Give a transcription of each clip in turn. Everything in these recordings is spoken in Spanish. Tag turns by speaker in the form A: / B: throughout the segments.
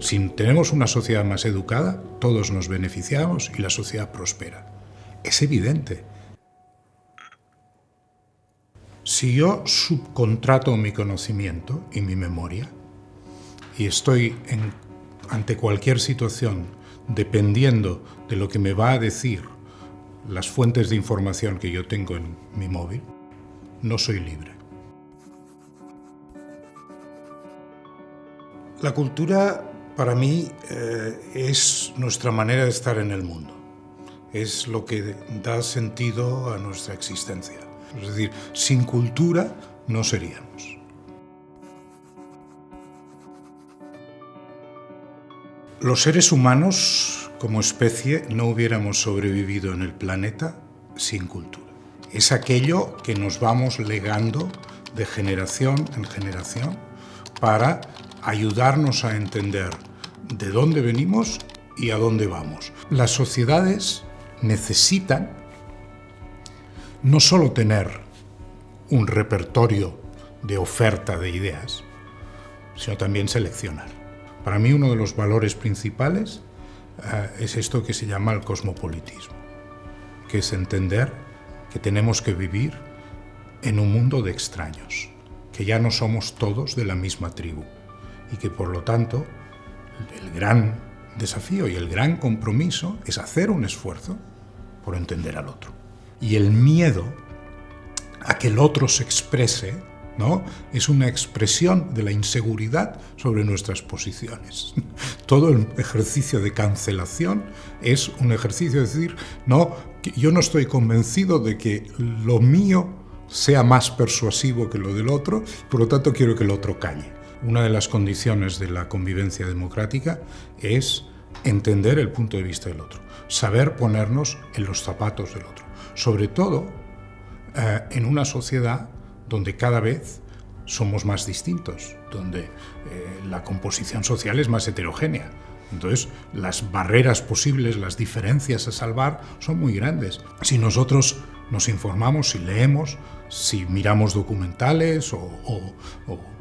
A: Si tenemos una sociedad más educada, todos nos beneficiamos y la sociedad prospera. Es evidente. Si yo subcontrato mi conocimiento y mi memoria y estoy ante cualquier situación dependiendo de lo que me va a decir las fuentes de información que yo tengo en mi móvil, no soy libre. La cultura, para mí, es nuestra manera de estar en el mundo. Es lo que da sentido a nuestra existencia. Es decir, sin cultura no seríamos. Los seres humanos, como especie, no hubiéramos sobrevivido en el planeta sin cultura. Es aquello que nos vamos legando de generación en generación para ayudarnos a entender de dónde venimos y a dónde vamos. Las sociedades necesitan no solo tener un repertorio de oferta de ideas, sino también seleccionar. Para mí uno de los valores principales es esto que se llama el cosmopolitismo, que es entender que tenemos que vivir en un mundo de extraños, que ya no somos todos de la misma tribu y que por lo tanto el gran desafío y el gran compromiso es hacer un esfuerzo por entender al otro. Y el miedo a que el otro se exprese, ¿no?, es una expresión de la inseguridad sobre nuestras posiciones. Todo el ejercicio de cancelación es un ejercicio de decir, no, yo no estoy convencido de que lo mío sea más persuasivo que lo del otro, por lo tanto quiero que el otro calle. Una de las condiciones de la convivencia democrática es entender el punto de vista del otro, saber ponernos en los zapatos del otro, sobre todo en una sociedad donde cada vez somos más distintos, donde la composición social es más heterogénea. Entonces, las barreras posibles, las diferencias a salvar son muy grandes. Si nosotros nos informamos, si leemos, si miramos documentales o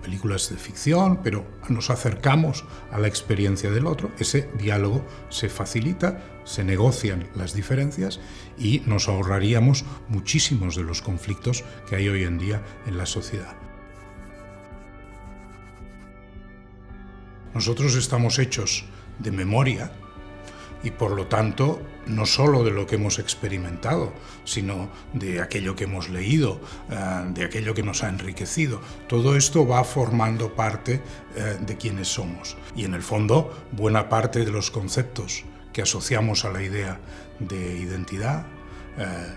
A: películas de ficción, pero nos acercamos a la experiencia del otro, ese diálogo se facilita, se negocian las diferencias y nos ahorraríamos muchísimos de los conflictos que hay hoy en día en la sociedad. Nosotros estamos hechos de memoria y por lo tanto no solo de lo que hemos experimentado, sino de aquello que hemos leído, de aquello que nos ha enriquecido. Todo esto va formando parte de quienes somos. Y en el fondo, buena parte de los conceptos que asociamos a la idea de identidad,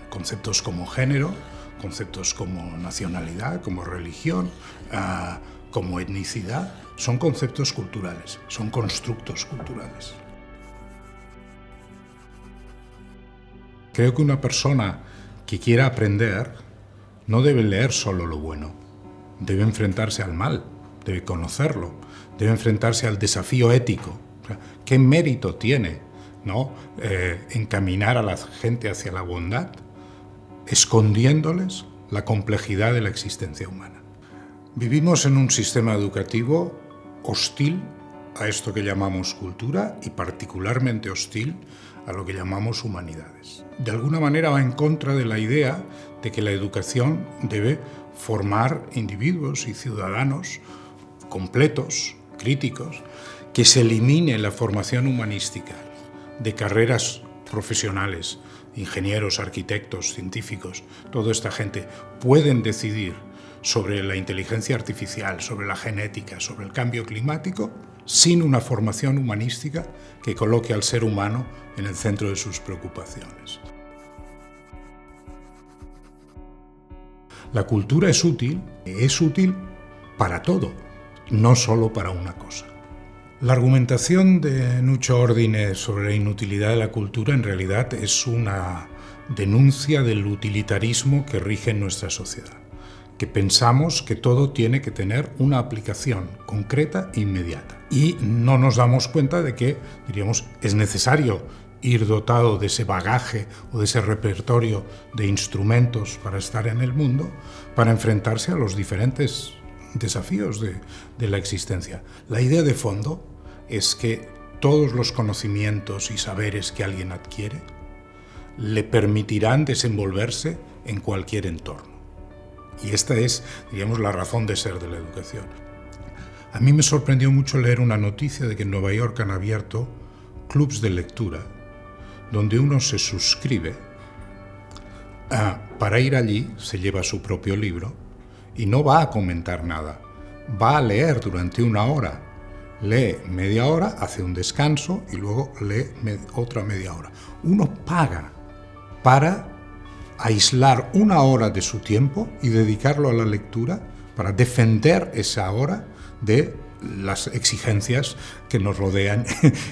A: conceptos como género, conceptos como nacionalidad, como religión, como etnicidad, son conceptos culturales, son constructos culturales. Creo que una persona que quiera aprender no debe leer solo lo bueno, debe enfrentarse al mal, debe conocerlo, debe enfrentarse al desafío ético. O sea, ¿qué mérito tiene, ¿no?, encaminar a la gente hacia la bondad, escondiéndoles la complejidad de la existencia humana? Vivimos en un sistema educativo hostil a esto que llamamos cultura y particularmente hostil a lo que llamamos humanidades. De alguna manera va en contra de la idea de que la educación debe formar individuos y ciudadanos completos, críticos, que se elimine la formación humanística de carreras profesionales, ingenieros, arquitectos, científicos. Toda esta gente pueden decidir sobre la inteligencia artificial, sobre la genética, sobre el cambio climático, sin una formación humanística que coloque al ser humano en el centro de sus preocupaciones. La cultura es útil para todo, no solo para una cosa. La argumentación de Nuccio Ordine sobre la inutilidad de la cultura en realidad es una denuncia del utilitarismo que rige en nuestra sociedad, que pensamos que todo tiene que tener una aplicación concreta e inmediata. Y no nos damos cuenta de que, diríamos, es necesario ir dotado de ese bagaje o de ese repertorio de instrumentos para estar en el mundo, para enfrentarse a los diferentes desafíos de la existencia. La idea de fondo es que todos los conocimientos y saberes que alguien adquiere le permitirán desenvolverse en cualquier entorno. Y esta es, digamos, la razón de ser de la educación. A mí me sorprendió mucho leer una noticia de que en Nueva York han abierto clubs de lectura donde uno se suscribe. Para ir allí se lleva su propio libro y no va a comentar nada. Va a leer durante una hora. Lee media hora, hace un descanso y luego lee otra media hora. Uno paga para aislar una hora de su tiempo y dedicarlo a la lectura para defender esa hora de las exigencias que nos rodean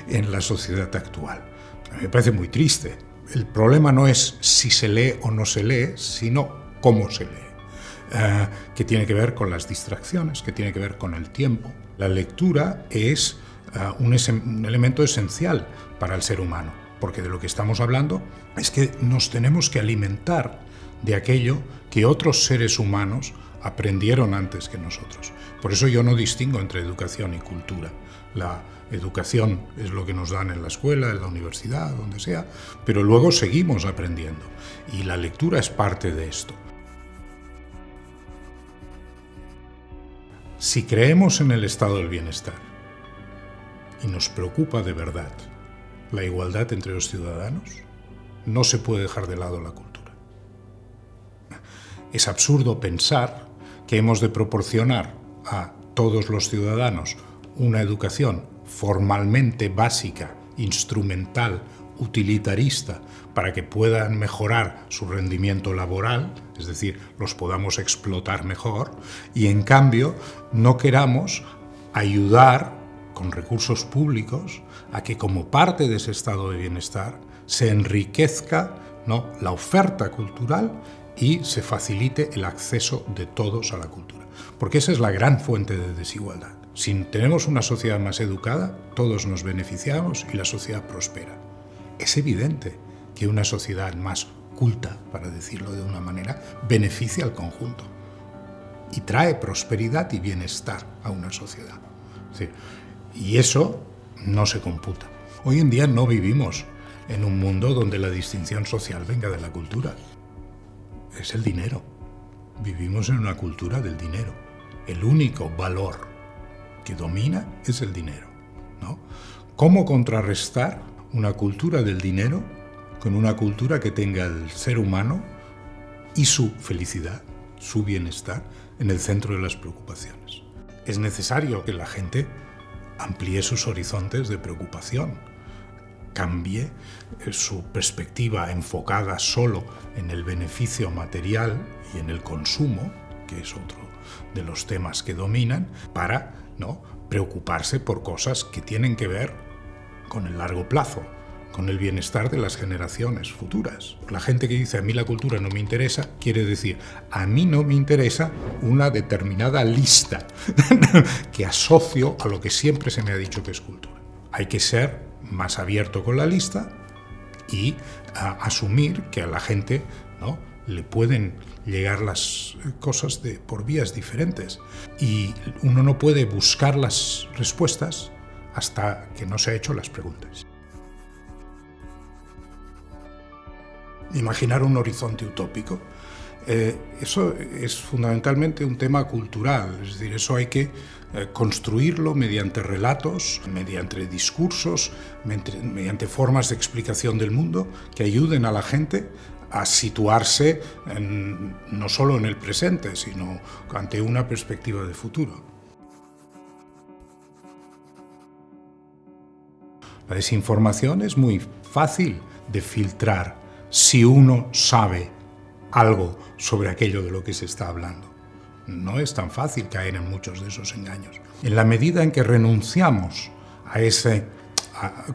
A: en la sociedad actual. A mí me parece muy triste. El problema no es si se lee o no se lee, sino cómo se lee, que tiene que ver con las distracciones, que tiene que ver con el tiempo. La lectura es un elemento esencial para el ser humano, porque de lo que estamos hablando es que nos tenemos que alimentar de aquello que otros seres humanos aprendieron antes que nosotros. Por eso yo no distingo entre educación y cultura. La educación es lo que nos dan en la escuela, en la universidad, donde sea, pero luego seguimos aprendiendo y la lectura es parte de esto. Si creemos en el estado del bienestar y nos preocupa de verdad la igualdad entre los ciudadanos, no se puede dejar de lado la cultura. Es absurdo pensar que hemos de proporcionar a todos los ciudadanos una educación formalmente básica, instrumental, utilitarista, para que puedan mejorar su rendimiento laboral, es decir, los podamos explotar mejor, y en cambio no queramos ayudar con recursos públicos a que como parte de ese estado de bienestar se enriquezca, ¿no?, la oferta cultural y se facilite el acceso de todos a la cultura. Porque esa es la gran fuente de desigualdad. Si tenemos una sociedad más educada, todos nos beneficiamos y la sociedad prospera. Es evidente que una sociedad más culta, para decirlo de una manera, beneficia al conjunto y trae prosperidad y bienestar a una sociedad. Sí. Y eso no se computa. Hoy en día no vivimos en un mundo donde la distinción social venga de la cultura. Es el dinero. Vivimos en una cultura del dinero. El único valor que domina es el dinero, ¿no? ¿Cómo contrarrestar una cultura del dinero con una cultura que tenga el ser humano y su felicidad, su bienestar, en el centro de las preocupaciones? Es necesario que la gente amplíe sus horizontes de preocupación, cambie su perspectiva enfocada solo en el beneficio material y en el consumo, que es otro de los temas que dominan, para no preocuparse por cosas que tienen que ver con el largo plazo, con el bienestar de las generaciones futuras. La gente que dice a mí la cultura no me interesa, quiere decir a mí no me interesa una determinada lista que asocio a lo que siempre se me ha dicho que es cultura. Hay que ser más abierto con la lista y asumir que a la gente, ¿no?, le pueden llegar las cosas por vías diferentes y uno no puede buscar las respuestas hasta que no se ha hecho las preguntas. Imaginar un horizonte utópico, eso es fundamentalmente un tema cultural, es decir, eso hay que construirlo mediante relatos, mediante discursos, mediante formas de explicación del mundo que ayuden a la gente a situarse no solo en el presente, sino ante una perspectiva de futuro. La desinformación es muy fácil de filtrar si uno sabe algo sobre aquello de lo que se está hablando. No es tan fácil caer en muchos de esos engaños. En la medida en que renunciamos a ese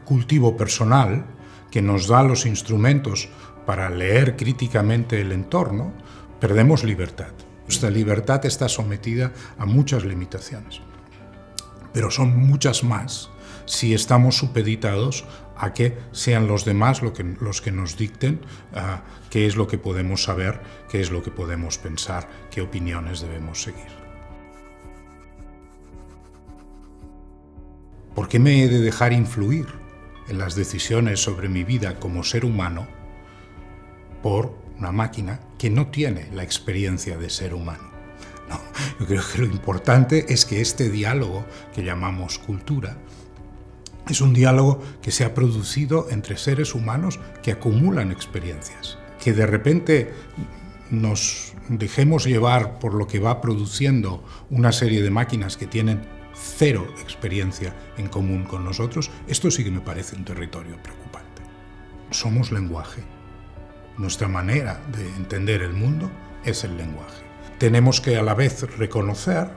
A: cultivo personal que nos da los instrumentos para leer críticamente el entorno, perdemos libertad. Nuestra libertad está sometida a muchas limitaciones, pero son muchas más si estamos supeditados a que sean los demás los que nos dicten qué es lo que podemos saber, qué es lo que podemos pensar, qué opiniones debemos seguir. ¿Por qué me he de dejar influir en las decisiones sobre mi vida como ser humano por una máquina que no tiene la experiencia de ser humano? No, yo creo que lo importante es que este diálogo que llamamos cultura es un diálogo que se ha producido entre seres humanos que acumulan experiencias. Que de repente nos dejemos llevar por lo que va produciendo una serie de máquinas que tienen cero experiencia en común con nosotros, esto sí que me parece un territorio preocupante. Somos lenguaje. Nuestra manera de entender el mundo es el lenguaje. Tenemos que a la vez reconocer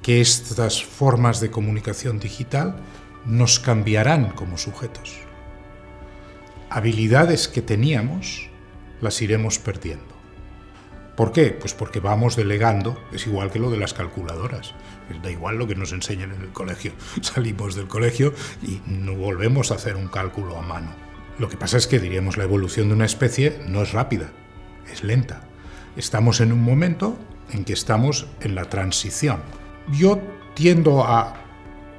A: que estas formas de comunicación digital nos cambiarán como sujetos. Habilidades que teníamos las iremos perdiendo. ¿Por qué? Pues porque vamos delegando, es igual que lo de las calculadoras. Da igual lo que nos enseñen en el colegio. Salimos del colegio y no volvemos a hacer un cálculo a mano. Lo que pasa es que, diríamos, la evolución de una especie no es rápida, es lenta. Estamos en un momento en que estamos en la transición. Yo tiendo a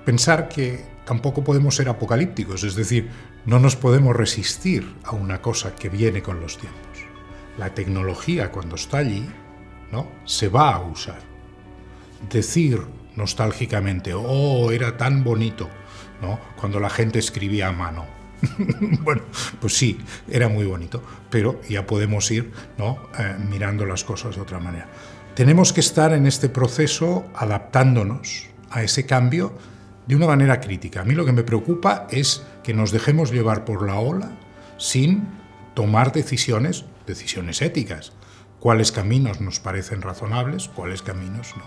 A: pensar que tampoco podemos ser apocalípticos, es decir, no nos podemos resistir a una cosa que viene con los tiempos. La tecnología, cuando está allí, ¿no?, se va a usar. Decir nostálgicamente, oh, era tan bonito, ¿no?, cuando la gente escribía a mano. Bueno, pues sí, era muy bonito, pero ya podemos ir, ¿no?, mirando las cosas de otra manera. Tenemos que estar en este proceso adaptándonos a ese cambio de una manera crítica. A mí lo que me preocupa es que nos dejemos llevar por la ola sin tomar decisiones éticas. ¿Cuáles caminos nos parecen razonables? ¿Cuáles caminos no?